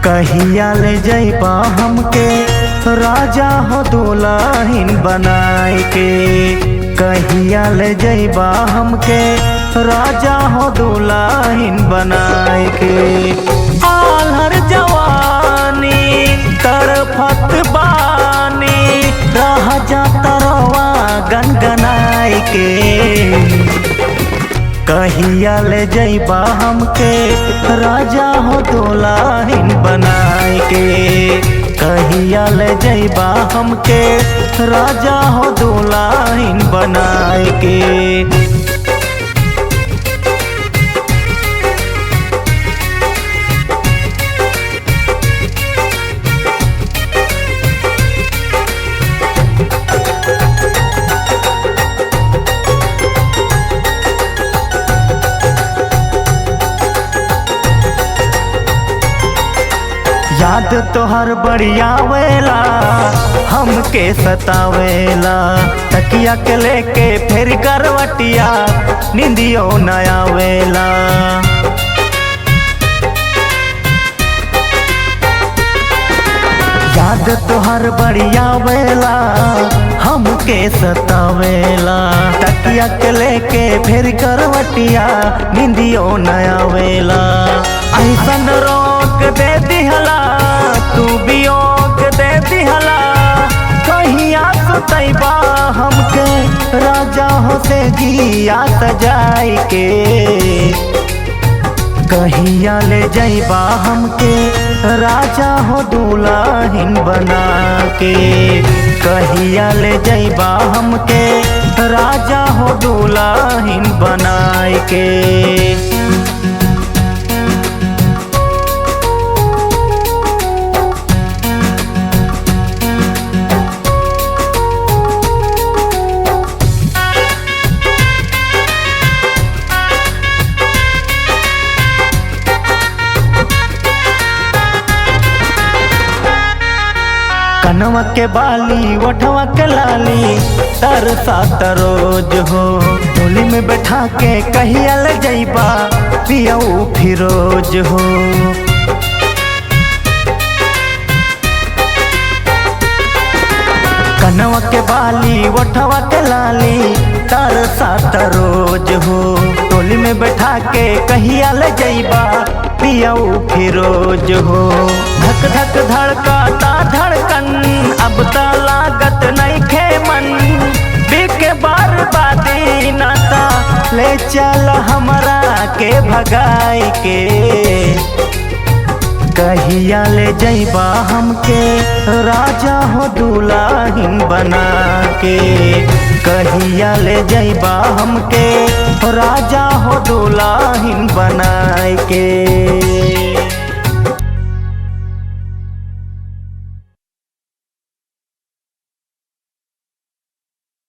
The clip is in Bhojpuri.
कहिया ले जइबा हमके राजा हो दुल्हन बनाए के। कहिया ले जइबा हमके राजा हो दुल्हन बनाए के। आलर जवानी तड़फत बानी रह जा तरवा गनगनाए के। कहिया ले जइबा हमके राजा हो दुल्हन बनाए के। कहिया ले जइबा हमके राजा हो दुल्हन बनाए के। याद तोहर बढ़िया वेला हमके सतावेला। तकिया के लेके फिर करवटिया निंदियो नया वेला। याद तोहर बढ़िया वेला हमके सतावेला। तकिया के लेके फिर करवटिया निंदियो नया वेला। ऐसन रोक दे दिहला तू वियोग दे दिहला। कहिया सुतैबा हमके राजा हो से जिया सजाई के। कहिया ले जइबा हमके राजा हो दुल्हन बना के। कहिया ले जइबा हमके राजा हो दुल्हन बनाए के। कनवा के बाली ओठवा के लाली तरसात रोज हो। डोली में बैठा के कहिया ले जइबा पियऊ फिरोज हो। कनवा के बाली ओठवा के लाली तरसात रोज हो। डोली में बैठा के कहिया ले जइबा पियऊ फिरोज हो। धक धक धड़काता धड़कन अब त लागत नहीं खे मन। बिके बर्बादी नाता ले चल हमरा के भगाई के। कहिया ले जइबा हमके राजा हो दुल्हन बना के। कहिया ले जइबा हमके राजा हो दुल्हन बनाए के।